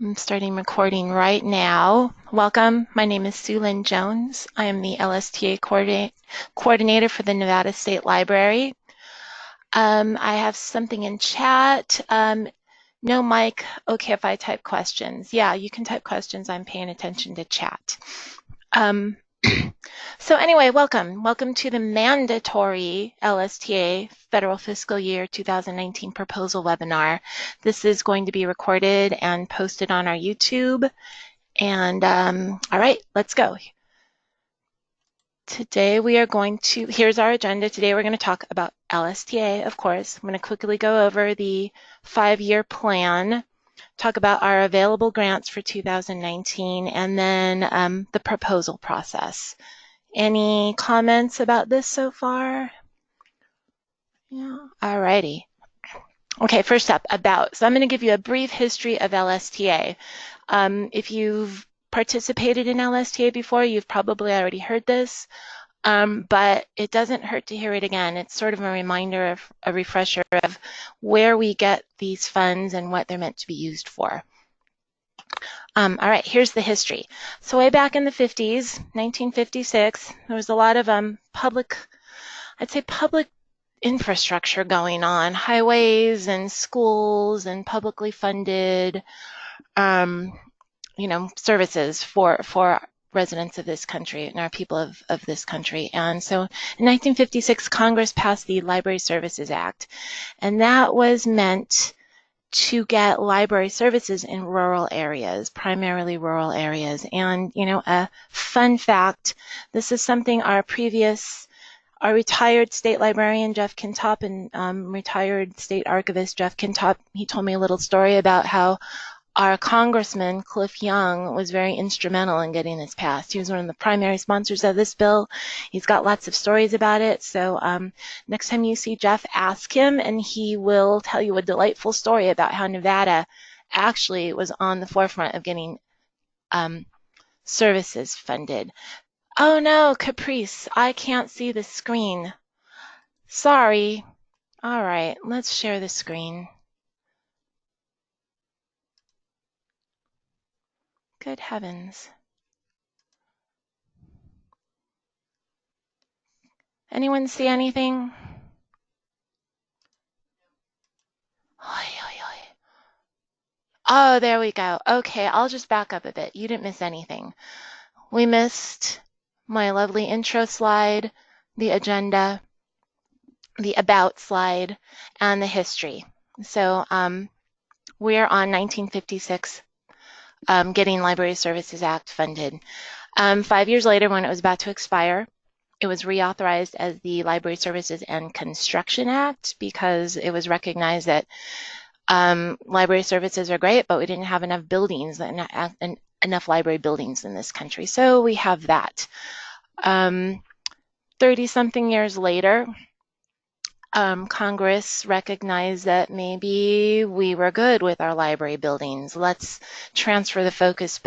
I'm starting recording right now. Welcome. My name is Sue Lynn Jones. I am the LSTA coordinator for the Nevada State Library. I have something in chat. No mic. Okay if I type questions. Yeah, you can type questions. I'm paying attention to chat. So anyway, welcome. Welcome to the mandatory LSTA Federal Fiscal Year 2019 Proposal webinar. This is going to be recorded and posted on our YouTube. And all right, let's go. Today we are going to, here's our agenda. Today we're going to talk about LSTA, of course. I'm going to quickly go over the 5-year plan, talk about our available grants for 2019, and then the proposal process. Any comments about this so far? Yeah, all righty. Okay, first up, about. So I'm going to give you a brief history of LSTA. If you've participated in LSTA before, you've probably already heard this, but it doesn't hurt to hear it again. It's sort of a reminder, of a refresher of where we get these funds and what they're meant to be used for. All right, here's the history. So way back in the 50s, 1956, there was a lot of public infrastructure going on, highways and schools and publicly funded, services for residents of this country and our people of this country. And so in 1956, Congress passed the Library Services Act, and that was meant to get library services in rural areas, primarily rural areas. And, a fun fact, this is something our retired state librarian, Jeff Kintop, and retired state archivist, Jeff Kintop, he told me a little story about how our congressman, Cliff Young, was very instrumental in getting this passed. He was one of the primary sponsors of this bill. He's got lots of stories about it. So next time you see Jeff, ask him, and he will tell you a delightful story about how Nevada actually was on the forefront of getting services funded. Oh no, Caprice, I can't see the screen. Sorry. All right, let's share the screen. Good heavens. Anyone see anything? Oh, there we go. Okay, I'll just back up a bit. You didn't miss anything. We missed my lovely intro slide, the agenda, the about slide, and the history. So we're on 1956, getting Library Services Act funded. 5 years later, when it was about to expire, it was reauthorized as the Library Services and Construction Act because it was recognized that library services are great, but we didn't have enough buildings, enough library buildings in this country. So we have that. 30-something years later, Congress recognized that maybe we were good with our library buildings. Let's transfer the focus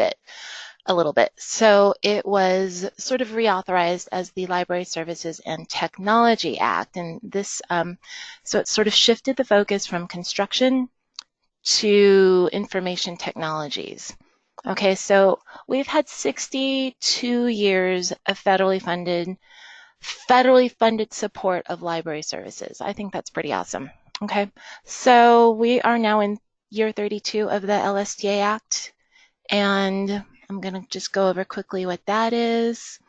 a little bit. So it was sort of reauthorized as the Library Services and Technology Act. And this, so it sort of shifted the focus from construction to information technologies. Okay, so we've had 62 years of federally funded support of library services. I think that's pretty awesome. Okay, so we are now in year 32 of the LSTA Act, and I'm going to just go over quickly what that is.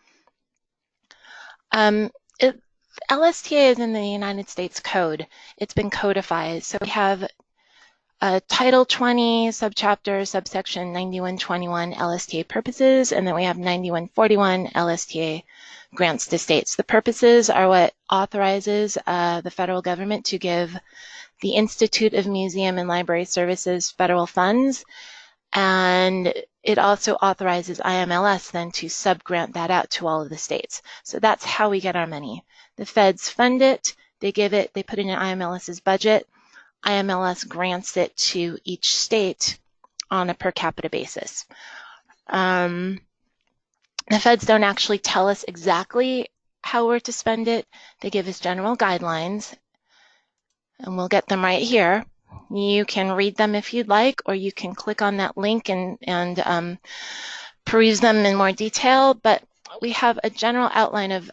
LSTA is in the United States Code. It's been codified. So we have Title 20, Subchapter, Subsection 9121, LSTA purposes, and then we have 9141, LSTA grants to states. The purposes are what authorizes the federal government to give the Institute of Museum and Library Services federal funds, and it also authorizes IMLS then to subgrant that out to all of the states. So that's how we get our money. The feds fund it, they give it, they put it in IMLS's budget. IMLS grants it to each state on a per capita basis. The feds don't actually tell us exactly how we're to spend it. They give us general guidelines, and we'll get them right here. You can read them if you'd like, or you can click on that link and peruse them in more detail. But we have a general outline of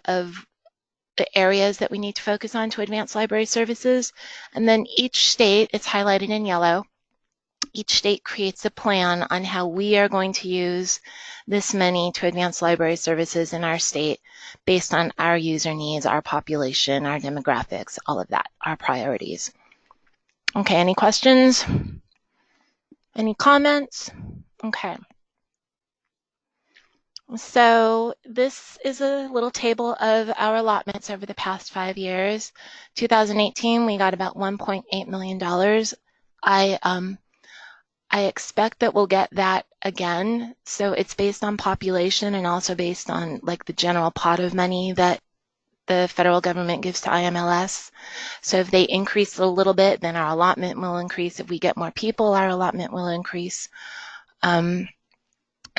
the areas that we need to focus on to advance library services. And then each state, it's highlighted in yellow, each state creates a plan on how we are going to use this money to advance library services in our state based on our user needs, our population, our demographics, all of that, our priorities. Okay, any questions? Any comments? Okay. So this is a little table of our allotments over the past 5 years. 2018, we got about $1.8 million. I expect that we'll get that again. So it's based on population and also based on like the general pot of money that the federal government gives to IMLS. So if they increase a little bit, then our allotment will increase. If we get more people, our allotment will increase.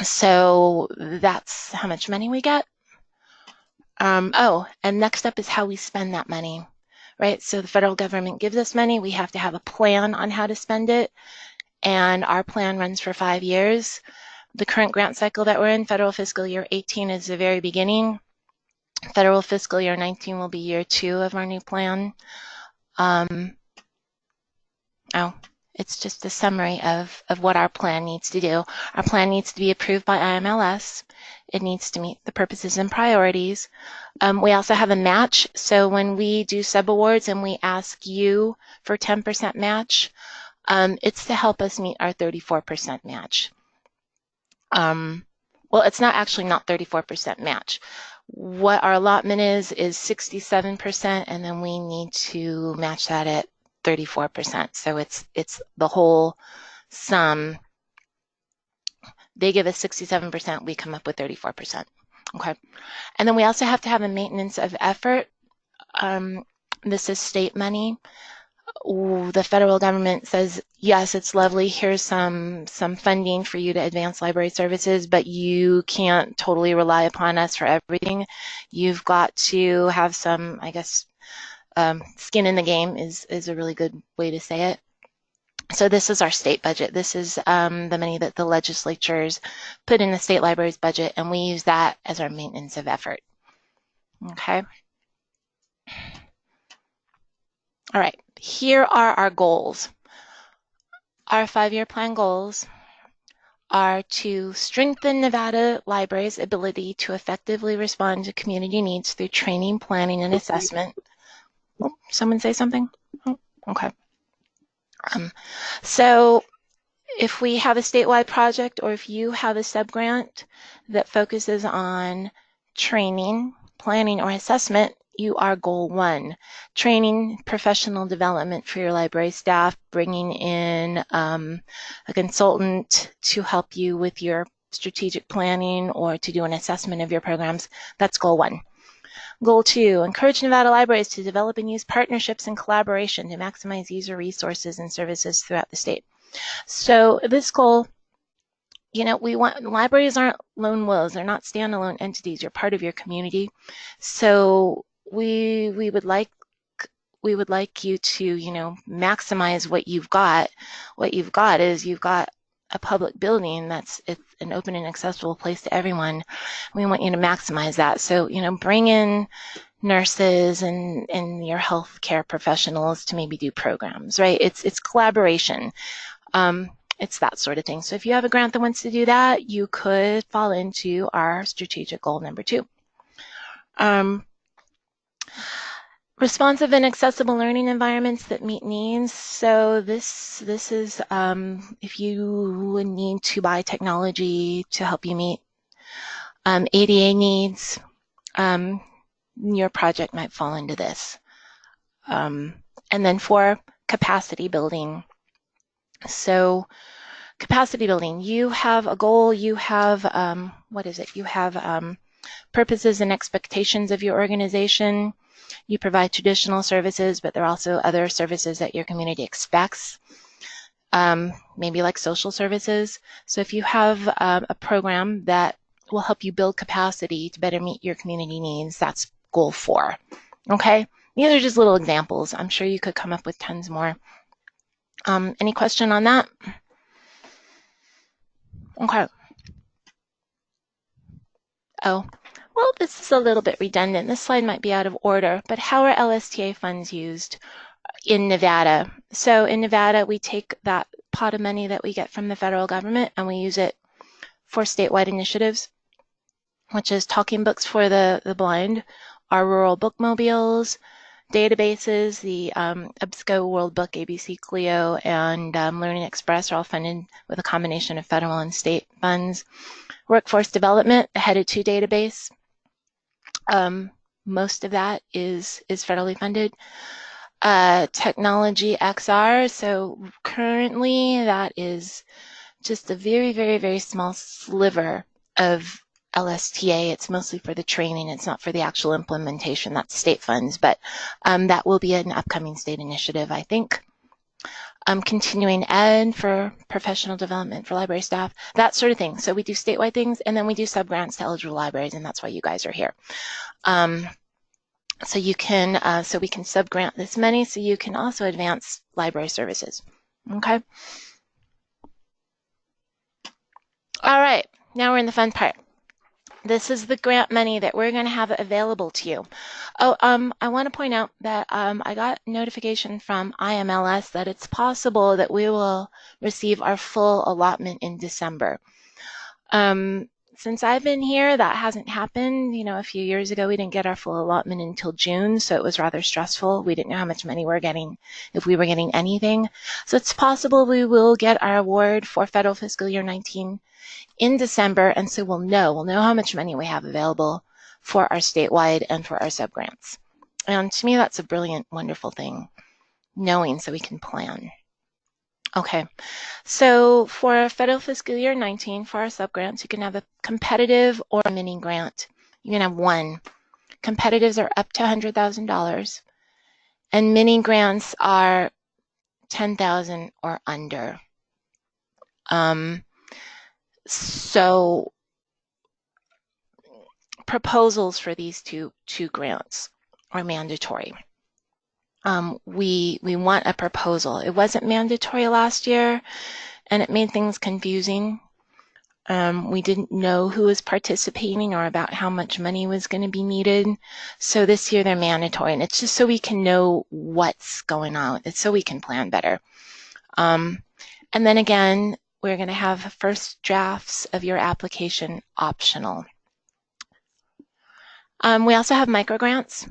So that's how much money we get. Oh, and next up is how we spend that money, right? So the federal government gives us money. We have to have a plan on how to spend it. And our plan runs for 5 years. The current grant cycle that we're in, federal fiscal year 18 is the very beginning. Federal fiscal year 19 will be year 2 of our new plan. It's just a summary of what our plan needs to do. Our plan needs to be approved by IMLS. It needs to meet the purposes and priorities. We also have a match. So when we do subawards and we ask you for 10% match, it's to help us meet our 34% match. Well, it's not actually not 34% match. What our allotment is 67%, and then we need to match that at 34%. So it's the whole sum. They give us 67%, we come up with 34%. Okay. And then we also have to have a maintenance of effort. This is state money. The federal government says, yes, it's lovely, here's some funding for you to advance library services, but you can't totally rely upon us for everything. You've got to have some, I guess, skin in the game is a really good way to say it. So this is our state budget. This is the money that the legislatures put in the state library's budget, and we use that as our maintenance of effort. Okay. All right, here are our goals. Our 5-year plan goals are to strengthen Nevada Library's ability to effectively respond to community needs through training, planning, and assessment. Oh, someone say something? Oh, okay. So if we have a statewide project, or if you have a subgrant that focuses on training, planning, or assessment, you are goal 1. Training, professional development for your library staff, bringing in a consultant to help you with your strategic planning or to do an assessment of your programs. That's goal 1. Goal 2, encourage Nevada libraries to develop and use partnerships and collaboration to maximize user resources and services throughout the state. So this goal, you know, we want, libraries aren't lone wolves. They're not standalone entities. You're part of your community. So we would like you to, you know, maximize what you've got. What you've got is you've got a public building it's an open and accessible place to everyone. We want you to maximize that. So, you know, bring in nurses and your healthcare professionals to maybe do programs, right? It's collaboration. It's that sort of thing. So if you have a grant that wants to do that, you could fall into our strategic goal number 2. Responsive and accessible learning environments that meet needs. So this is if you need to buy technology to help you meet ADA needs, your project might fall into this. And then 4, capacity building. So capacity building, you have a goal, you have, what is it? You have purposes and expectations of your organization. You provide traditional services, but there are also other services that your community expects, maybe like social services. So if you have a program that will help you build capacity to better meet your community needs, that's goal 4. Okay? These are just little examples. I'm sure you could come up with tons more. Any question on that? Okay. Oh, well, this is a little bit redundant. This slide might be out of order, but how are LSTA funds used in Nevada? So in Nevada, we take that pot of money that we get from the federal government and we use it for statewide initiatives, which is talking books for the blind, our rural bookmobiles, databases, the EBSCO World Book, ABC Clio, and Learning Express are all funded with a combination of federal and state funds. Workforce development, the Headed To database, most of that is federally funded. Technology XR, so currently that is just a very, very, very small sliver of LSTA. It's mostly for the training. It's not for the actual implementation. That's state funds, but that will be an upcoming state initiative, I think. Continuing ed for professional development for library staff, that sort of thing. So we do statewide things, and then we do sub-grants to eligible libraries, and that's why you guys are here. So you can, so we can sub-grant this money, so you can also advance library services. Okay. All right, now we're in the fun part. This is the grant money that we're going to have available to you. Oh, I want to point out that I got notification from IMLS that it's possible that we will receive our full allotment in December. Since I've been here, that hasn't happened. You know, a few years ago, we didn't get our full allotment until June, so it was rather stressful. We didn't know how much money we're getting, if we were getting anything. So it's possible we will get our award for federal fiscal year 19 in December, and so we'll know how much money we have available for our statewide and for our subgrants. And to me, that's a brilliant, wonderful thing, knowing so we can plan. Okay, so for federal fiscal year 19, for our subgrants, you can have a competitive or a mini grant. You can have one. Competitives are up to $100,000, and mini grants are $10,000 or under. So proposals for these two grants are mandatory. We want a proposal. It wasn't mandatory last year, and it made things confusing. We didn't know who was participating or about how much money was going to be needed. So this year they're mandatory, and it's just so we can know what's going on. It's so we can plan better. And then again, we're going to have first drafts of your application optional. We also have microgrants.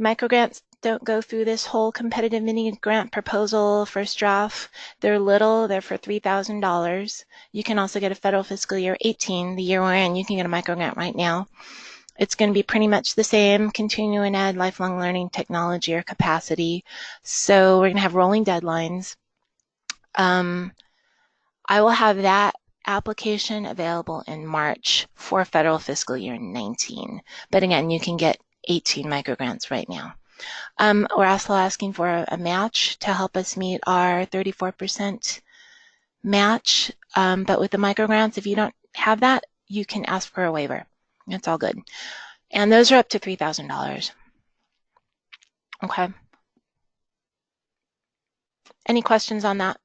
Microgrants don't go through this whole competitive mini grant proposal first draft. They're little, they're for $3,000. You can also get a federal fiscal year 18, the year we're in, you can get a microgrant right now. It's going to be pretty much the same, continuing ed, lifelong learning, technology, or capacity. So we're going to have rolling deadlines. I will have that application available in March for federal fiscal year 19. But again, you can get 18 microgrants right now. We're also asking for a match to help us meet our 34% match. But with the microgrants, if you don't have that, you can ask for a waiver. It's all good. And those are up to $3,000. Okay. Any questions on that?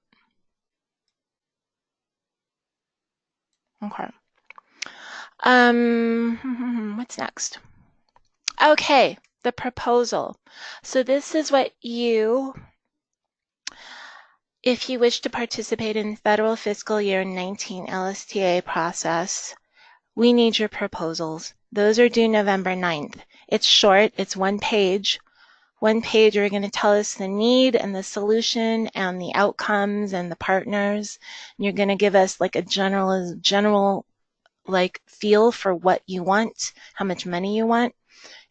Okay. What's next? Okay, the proposal. So this is what you, if you wish to participate in federal fiscal year 19 LSTA process, we need your proposals. Those are due November 9th. It's short, it's one page. One page, you're going to tell us the need and the solution and the outcomes and the partners. And you're going to give us like a general like feel for what you want, how much money you want,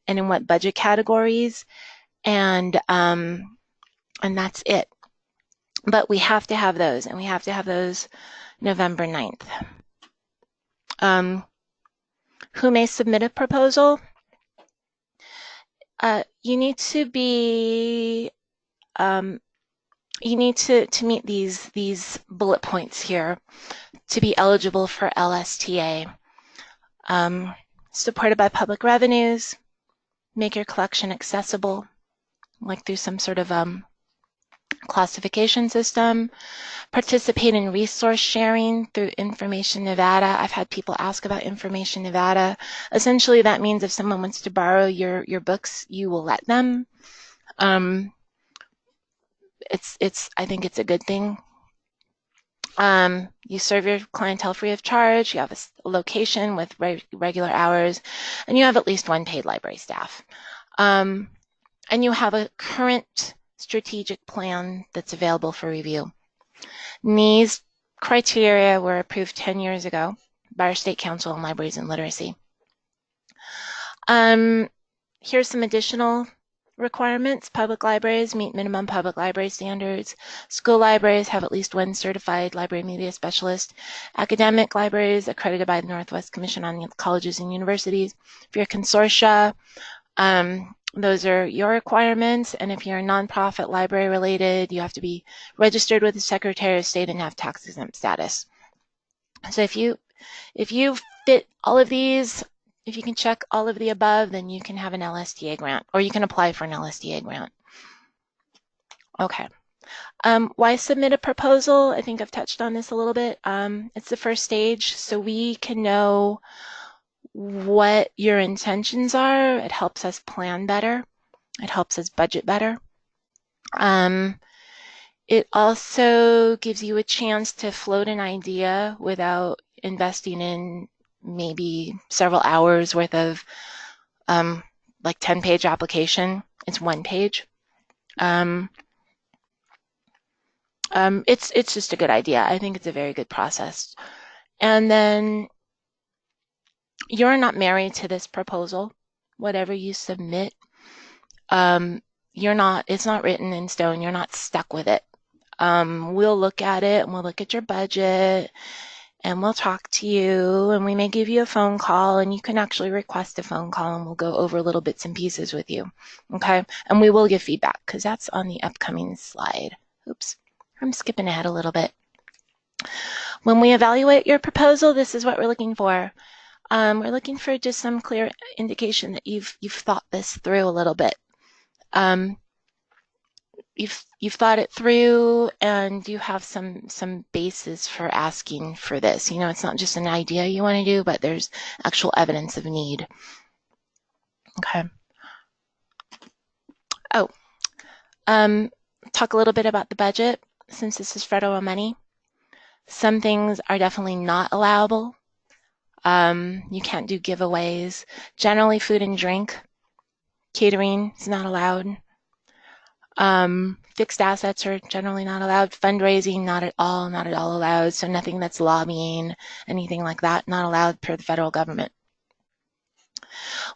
and in what budget categories, and that's it. But we have to have those, and we have to have those November 9th. Who may submit a proposal? You need to be, you need to meet these bullet points here to be eligible for LSTA. Supported by public revenues, make your collection accessible, like through some sort of classification system, participate in resource sharing through Information Nevada. I've had people ask about Information Nevada. Essentially, that means if someone wants to borrow your books, you will let them. I think it's a good thing. You serve your clientele free of charge. You have a location with regular hours, and you have at least one paid library staff. And you have a current strategic plan that's available for review. And these criteria were approved 10 years ago by our State Council on Libraries and Literacy. Here's some additional requirements. Public libraries meet minimum public library standards. School libraries have at least one certified library media specialist. Academic libraries accredited by the Northwest Commission on Colleges and Universities. If you're a consortia, those are your requirements. And if you're a nonprofit library related, you have to be registered with the Secretary of State and have tax exempt status. So if you fit all of these, if you can check all of the above, then you can have an LSTA grant, or you can apply for an LSTA grant. Okay. Why submit a proposal? I think I've touched on this a little bit. It's the first stage, so we can know what your intentions are. It helps us plan better. It helps us budget better. It also gives you a chance to float an idea without investing in maybe several hours worth of like 10-page application. It's 1 page. It's just a good idea. I think it's a very good process. And then you're not married to this proposal. Whatever you submit, it's not written in stone. You're not stuck with it. We'll look at it and we'll look at your budget and we'll talk to you and we may give you a phone call and you can actually request a phone call and we'll go over little bits and pieces with you. Okay. And we will give feedback because that's on the upcoming slide. Oops. I'm skipping ahead a little bit. When we evaluate your proposal, this is what we're looking for. We're looking for just some clear indication that you've thought this through a little bit. You've thought it through and you have some basis for asking for this. You know, it's not just an idea you want to do, but there's actual evidence of need. Okay. Oh, talk a little bit about the budget since this is federal money. Some things are definitely not allowable. You can't do giveaways. Generally, food and drink, catering is not allowed. Fixed assets are generally not allowed. Fundraising, not at all allowed. So nothing that's lobbying, anything like that, not allowed per the federal government.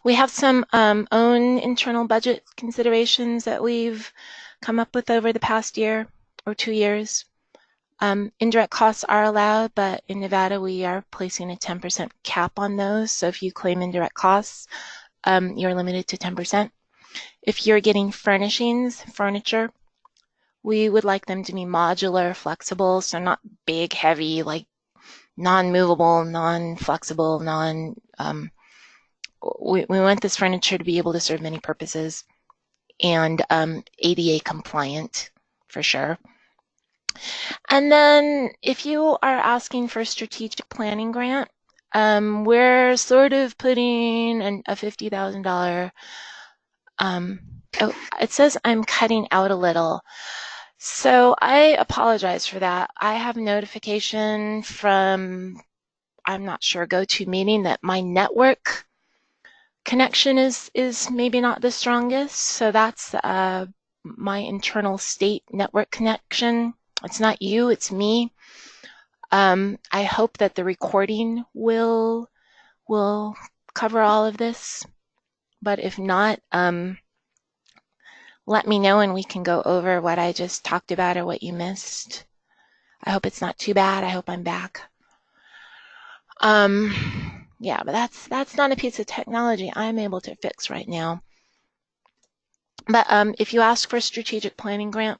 We have some own internal budget considerations that we've come up with over the past year or 2 years. Indirect costs are allowed, but in Nevada we are placing a 10% cap on those. So if you claim indirect costs, you're limited to 10%. If you're getting furnishings, furniture, we would like them to be modular, flexible, so not big, heavy, like non-movable, non-flexible, we want this furniture to be able to serve many purposes and ADA compliant for sure. And then if you are asking for a strategic planning grant, we're sort of putting a $50,000 oh, it says I'm cutting out a little. So I apologize for that. I have notification from, I'm not sure, GoToMeeting that my network connection is maybe not the strongest. So that's my internal state network connection. It's not you, it's me. I hope that the recording will cover all of this. But if not, let me know and we can go over what I just talked about or what you missed. I hope it's not too bad. I hope I'm back. Yeah, but that's not a piece of technology I'm able to fix right now. But if you ask for a strategic planning grant,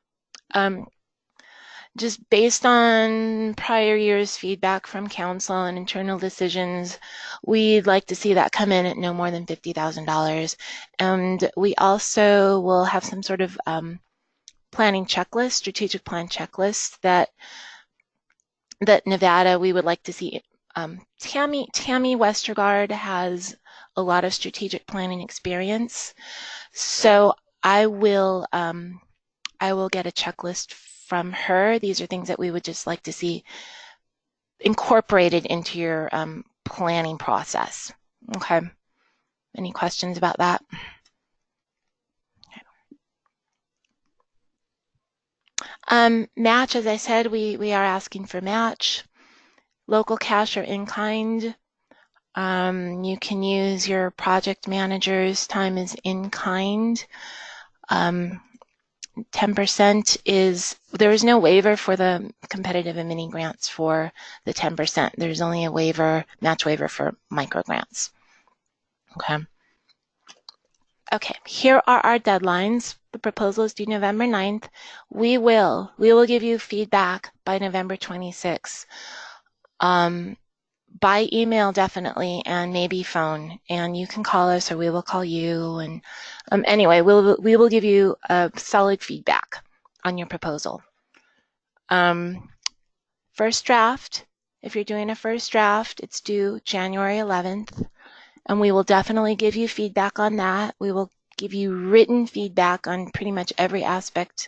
just based on prior year's feedback from council and internal decisions, we'd like to see that come in at no more than $50,000. And we also will have some sort of planning checklist, strategic plan checklist that Nevada we would like to see. Tammy Westergaard has a lot of strategic planning experience, so I will get a checklist from her. These are things that we would just like to see incorporated into your planning process. Okay. Any questions about that? Match, as I said, we are asking for match. Local cash or in-kind. You can use your project manager's time as in-kind. 10% is, there is no waiver for the competitive and mini grants for the 10%. There's only a waiver, match waiver for micro grants. Okay. Okay, here are our deadlines. The proposal is due November 9th. We will give you feedback by November 26th. By email, definitely, and maybe phone. And you can call us or we will call you. And anyway, we will give you a solid feedback on your proposal. First draft, if you're doing a first draft, it's due January 11th. And we will definitely give you feedback on that. We will give you written feedback on pretty much every aspect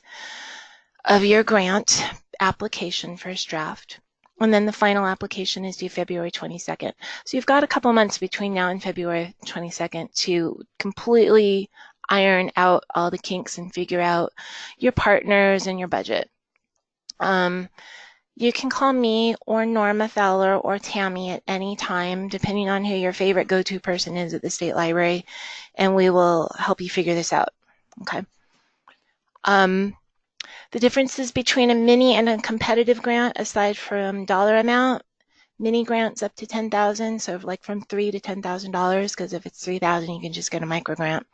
of your grant application first draft. And then the final application is due February 22nd. So you've got a couple months between now and February 22nd to completely iron out all the kinks and figure out your partners and your budget. You can call me or Norma Fowler or Tammy at any time, depending on who your favorite go-to person is at the State Library, and we will help you figure this out. Okay. The differences between a mini and a competitive grant, aside from dollar amount, mini grants up to $10,000, so like from $3,000 to $10,000, because if it's $3,000, you can just get a micro grant.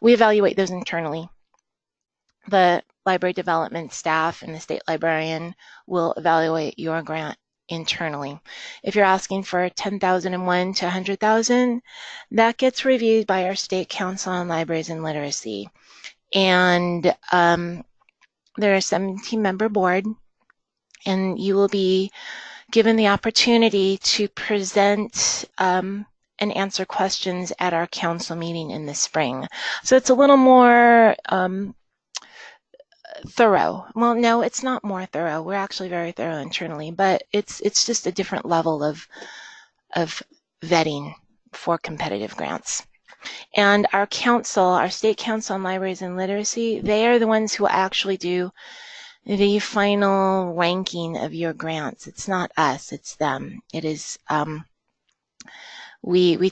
We evaluate those internally. The library development staff and the state librarian will evaluate your grant internally. If you're asking for 10,001 to 100,000, that gets reviewed by our State Council on Libraries and Literacy. And they're a 17-member board, and you will be given the opportunity to present and answer questions at our council meeting in the spring. So it's a little more thorough. Well, no, it's not more thorough. We're actually very thorough internally, but it's just a different level of vetting for competitive grants. And our council, our State Council on Libraries and Literacy, they are the ones who actually do the final ranking of your grants. It's not us, it's them. It is, we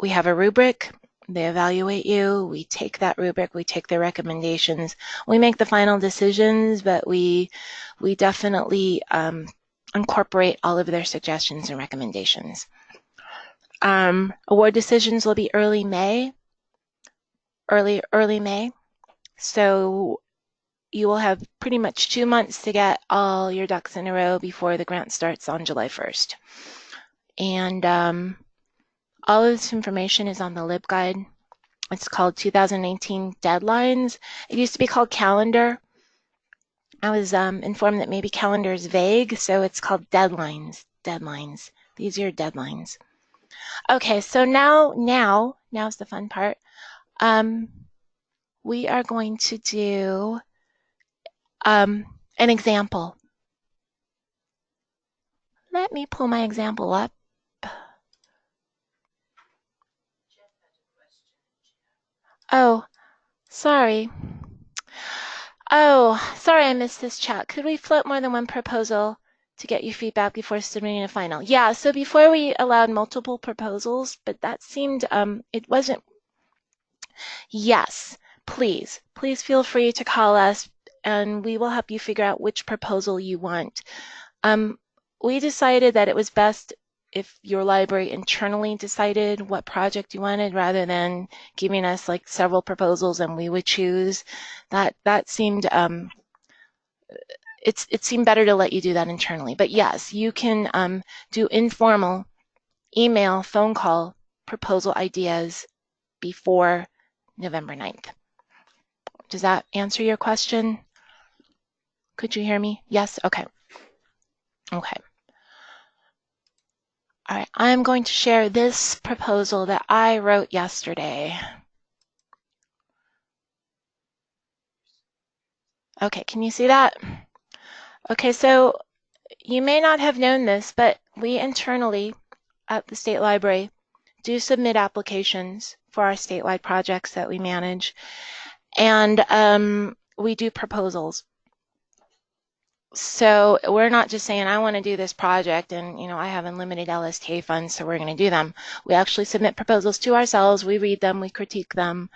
have a rubric. They evaluate you. We take that rubric. We take their recommendations. We make the final decisions, but we definitely incorporate all of their suggestions and recommendations. Award decisions will be early May. Early May. So you will have pretty much 2 months to get all your ducks in a row before the grant starts on July 1st. And all of this information is on the LibGuide. It's called 2019 Deadlines. It used to be called Calendar. I was informed that maybe calendar is vague, so it's called Deadlines. Deadlines. These are your deadlines. Okay, so now's the fun part. We are going to do an example. Let me pull my example up. Oh, sorry. Oh, sorry I missed this chat. Could we float more than one proposal to get your feedback before submitting a final? Yeah, so before we allowed multiple proposals, but that seemed, it wasn't. Yes, please feel free to call us and we will help you figure out which proposal you want. We decided that it was best if your library internally decided what project you wanted rather than giving us like several proposals and we would choose. That seemed, it seemed better to let you do that internally. But yes, you can do informal email, phone call, proposal ideas before November 9th. Does that answer your question? Could you hear me? Yes? Okay. Okay. All right. I'm going to share this proposal that I wrote yesterday. Okay, can you see that? Okay, so you may not have known this, but we internally at the State Library do submit applications for our statewide projects that we manage, and we do proposals. So we're not just saying, I want to do this project and, I have unlimited LSTA funds, so we're going to do them. We actually submit proposals to ourselves. We read them, we critique them,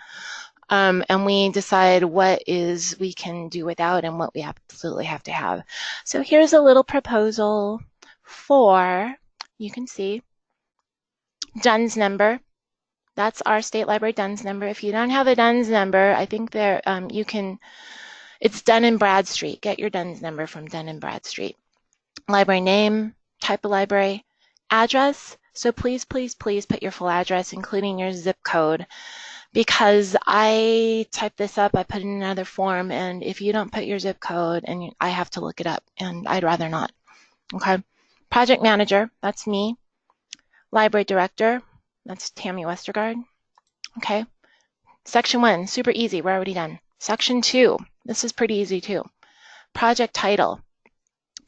and we decide what is we can do without and what we absolutely have to have. So here's a little proposal for, you can see, DUNS number. That's our State Library DUNS number. If you don't have a DUNS number, I think there you can, it's Dun & Bradstreet. Get your DUNS number from Dun & Bradstreet. Library name, type of library, address. So please, please, please put your full address, including your zip code, because I type this up, I put it in another form, and if you don't put your zip code, and I have to look it up, and I'd rather not. Okay. Project manager, that's me. Library director, that's Tammy Westergaard. Okay. Section 1, super easy, we're already done. Section 2, this is pretty easy too. Project title.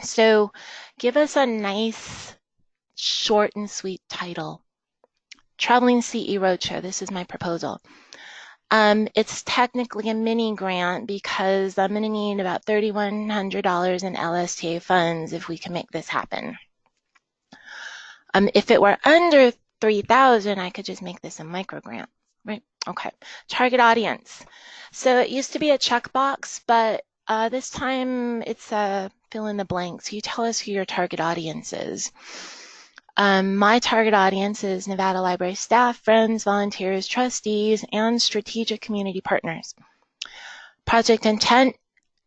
So give us a nice, short and sweet title. Traveling CE Roadshow, this is my proposal. It's technically a mini grant because I'm going to need about $3,100 in LSTA funds if we can make this happen. If it were under $3,000, I could just make this a micro grant, right? Okay. Target audience. So it used to be a checkbox, but this time it's fill in the blanks. You tell us who your target audience is. My target audience is Nevada Library staff, friends, volunteers, trustees, and strategic community partners. Project intent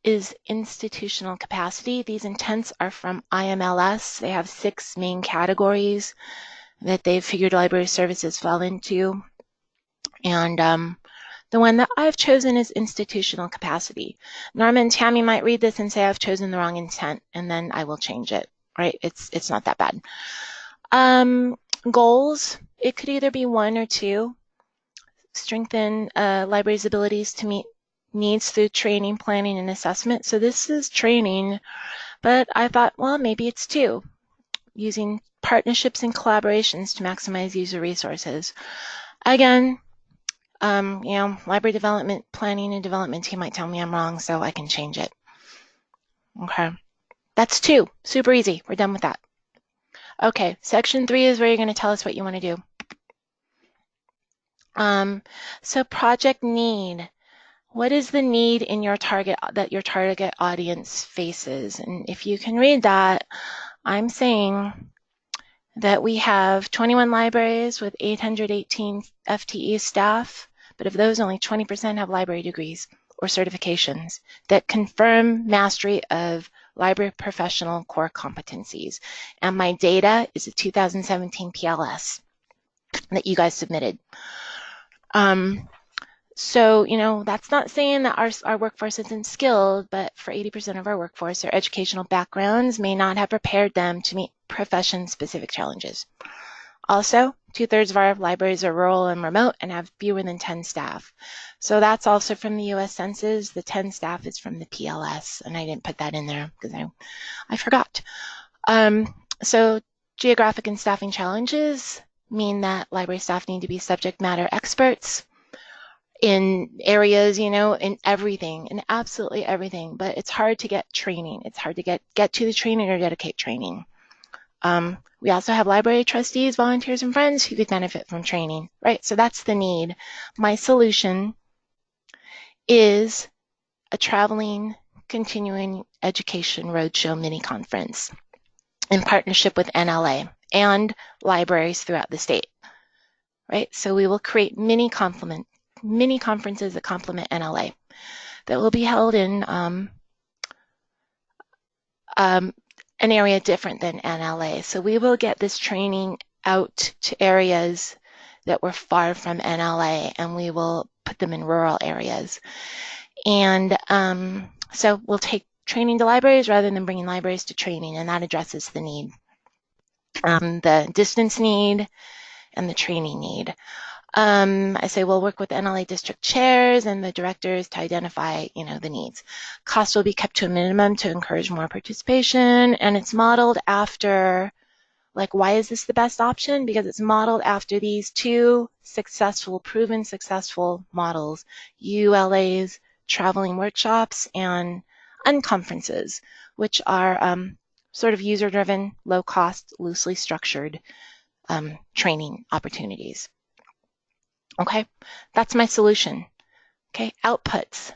is institutional capacity. These intents are from IMLS. They have 6 main categories that they've figured library services fall into. And the one that I've chosen is institutional capacity. Norma and Tammy might read this and say I've chosen the wrong intent, and then I will change it, right? It's not that bad. Goals, it could either be 1 or 2. Strengthen library's abilities to meet needs through training, planning, and assessment. So this is training, but I thought, well, maybe it's 2. Using partnerships and collaborations to maximize user resources. Again, library development, planning and development team might tell me I'm wrong, so I can change it. Okay, that's 2. Super easy. We're done with that. Okay, section 3 is where you're going to tell us what you want to do. So project need. What is the need in your target audience faces? And if you can read that, I'm saying that we have 21 libraries with 818 FTE staff, but of those, only 20% have library degrees or certifications that confirm mastery of library professional core competencies. And my data is a 2017 PLS that you guys submitted. So, that's not saying that our workforce isn't skilled, but for 80% of our workforce, their educational backgrounds may not have prepared them to meet profession-specific challenges. Also, 2/3 of our libraries are rural and remote and have fewer than 10 staff. So that's also from the U.S. Census. The 10 staff is from the PLS, and I didn't put that in there because I forgot. So geographic and staffing challenges mean that library staff need to be subject matter experts in areas, in everything, in absolutely everything, but it's hard to get training. It's hard to get to the training or dedicate training. We also have library trustees, volunteers, and friends who could benefit from training, right? So that's the need. My solution is a traveling, continuing education roadshow mini conference in partnership with NLA and libraries throughout the state, right? So we will create mini conferences that complement NLA that will be held in an area different than NLA. So we will get this training out to areas that were far from NLA, and we will put them in rural areas. And so we'll take training to libraries rather than bringing libraries to training, and that addresses the need, the distance need and the training need. I say we'll work with the NLA district chairs and the directors to identify, the needs. Cost will be kept to a minimum to encourage more participation, and it's modeled after, why is this the best option? Because it's modeled after these two proven successful models, ULA's traveling workshops and unconferences, which are sort of user-driven, low-cost, loosely structured training opportunities. Okay, that's my solution. Okay, outputs.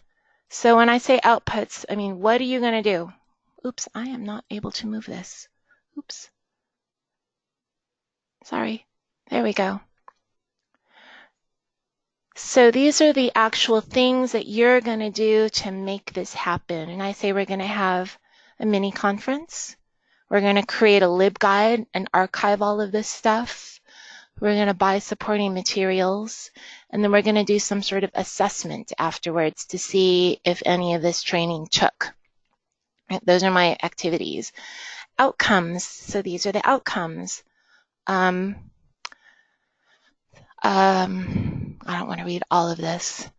So when I say outputs, I mean, what are you going to do? Oops, I am not able to move this. Oops. Sorry. There we go. So these are the actual things that you're going to do to make this happen. And I say we're going to have a mini conference. We're going to create a LibGuide and archive all of this stuff. We're going to buy supporting materials. And then we're going to do some sort of assessment afterwards to see if any of this training took. Those are my activities. Outcomes. So these are the outcomes. I don't want to read all of this,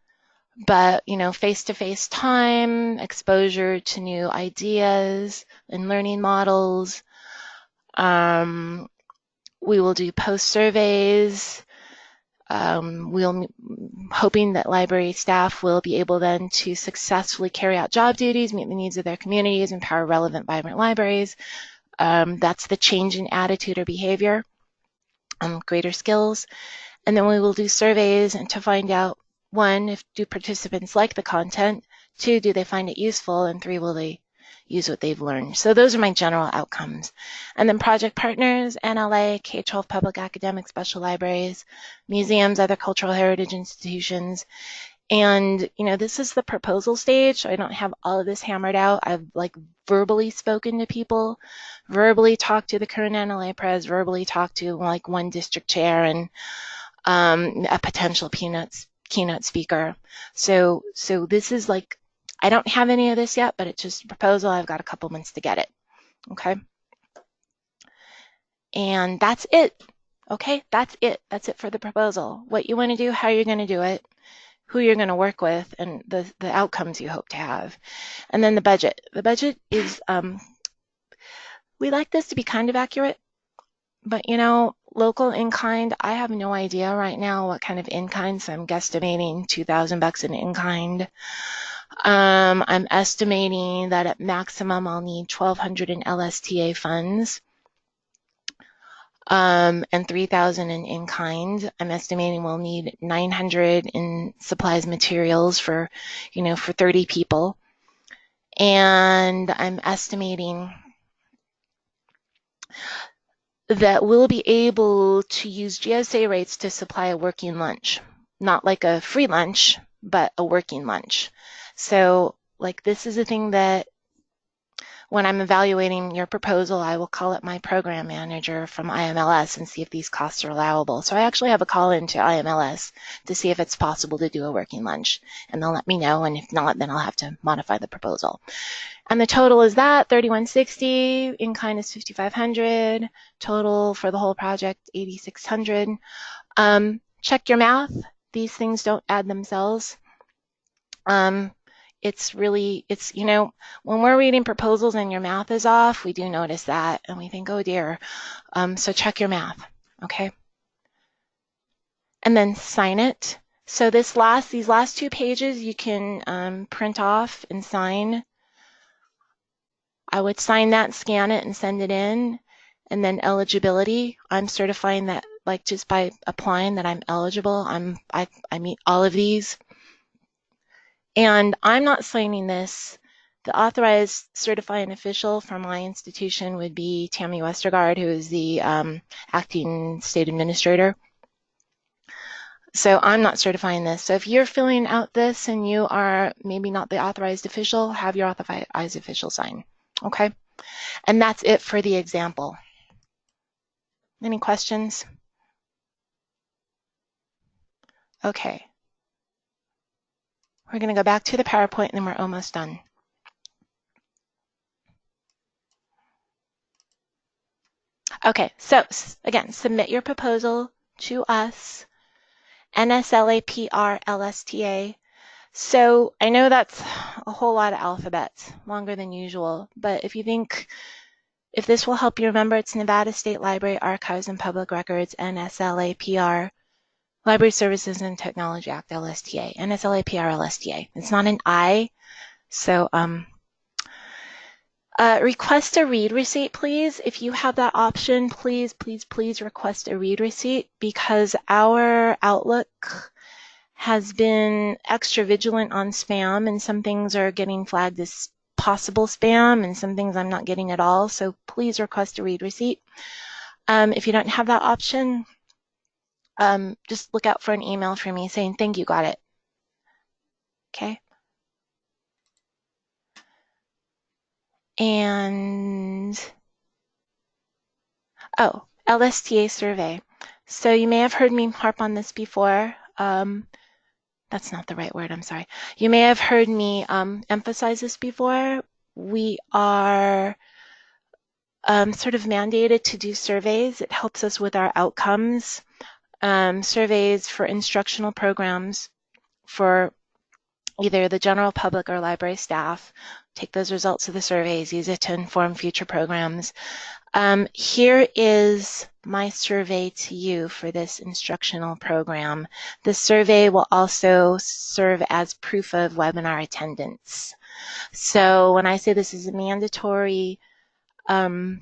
but face-to-face time, exposure to new ideas and learning models. We will do post surveys. We'll hoping that library staff will be able then to successfully carry out job duties, meet the needs of their communities, empower relevant, vibrant libraries. That's the change in attitude or behavior, greater skills. And then we will do surveys and to find out, 1, do participants like the content? 2, do they find it useful? And 3, will they use what they've learned? So those are my general outcomes. And then project partners, NLA, K-12 public academic special libraries, museums, other cultural heritage institutions. And, this is the proposal stage. So I don't have all of this hammered out. I've verbally spoken to people, verbally talked to the current NLA pres, verbally talked to one district chair and a potential keynote speaker. So this is I don't have any of this yet, but it's just a proposal. I've got a couple months to get it. Okay. And that's it. Okay, that's it. That's it for the proposal. What you want to do, how you're going to do it, who you're going to work with, and the outcomes you hope to have. And then the budget. The budget is, we like this to be kind of accurate, but local in-kind, I have no idea right now what kind of in-kind, so I'm guesstimating $2,000 in in-kind. I'm estimating that at maximum I'll need $1,200 in LSTA funds and $3,000 in in-kind. I'm estimating we'll need $900 in supplies materials for 30 people. And I'm estimating that we'll be able to use GSA rates to supply a working lunch, not like a free lunch, but a working lunch. So this is a thing that when I'm evaluating your proposal, I will call up my program manager from IMLS and see if these costs are allowable. So I actually have a call into IMLS to see if it's possible to do a working lunch, and they'll let me know, and if not, then I'll have to modify the proposal. And the total is that $3,160, in-kind is $5,500, total for the whole project $8,600. Check your math. These things don't add themselves. It's when we're reading proposals and your math is off, we do notice that and we think, oh dear. So check your math, okay? And then sign it. So these last 2 pages you can print off and sign. I would sign that, scan it, and send it in. And then eligibility, I'm certifying that just by applying that I'm eligible. I meet all of these. And I'm not signing this. The authorized certifying official from my institution would be Tammy Westergaard, who is the acting state administrator. So I'm not certifying this. So if you're filling out this and you are maybe not the authorized official, have your authorized official sign. Okay? And that's it for the example. Any questions? Okay. We're going to go back to the PowerPoint and then we're almost done. Okay, so again, submit your proposal to us, NSLAPR LSTA. So I know that's a whole lot of alphabets, longer than usual, but if this will help you remember, it's Nevada State Library Archives and Public Records, NSLAPR, Library Services and Technology Act, LSTA, NSLAPR LSTA. It's not an I, so request a read receipt, please. If you have that option, please, please, please request a read receipt, because our Outlook has been extra vigilant on spam, and some things are getting flagged as possible spam, and some things I'm not getting at all. So please request a read receipt. If you don't have that option, just look out for an email from me saying, thank you, got it. Okay. And, oh, LSTA survey. So you may have heard me harp on this before. That's not the right word, I'm sorry. You may have heard me emphasize this before. We are sort of mandated to do surveys. It helps us with our outcomes. Surveys for instructional programs for either the general public or library staff. Take those results of the surveys, use it to inform future programs. Here is my survey to you for this instructional program. The survey will also serve as proof of webinar attendance. So when I say this is a mandatory webinar,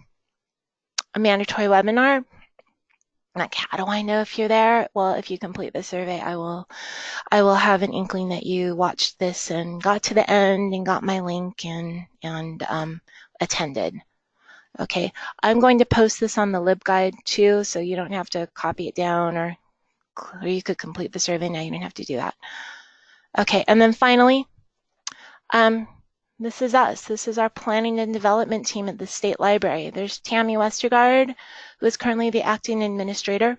like, how do I know if you're there? Well, if you complete the survey, I will have an inkling that you watched this and got to the end and got my link and attended. Okay, I'm going to post this on the LibGuide too, so you don't have to copy it down, or you could complete the survey now. You don't have to do that. Okay, and then finally, this is us. This is our planning and development team at the State Library. There's Tammy Westergaard, who is currently the acting administrator.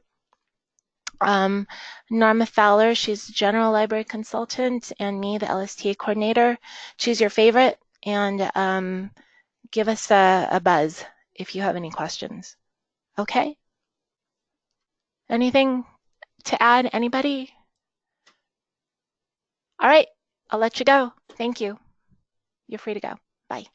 Norma Fowler, she's the general library consultant, and me, the LSTA coordinator. Choose your favorite and give us a buzz if you have any questions. Okay? Anything to add? Anybody? All right, I'll let you go. Thank you. You're free to go. Bye.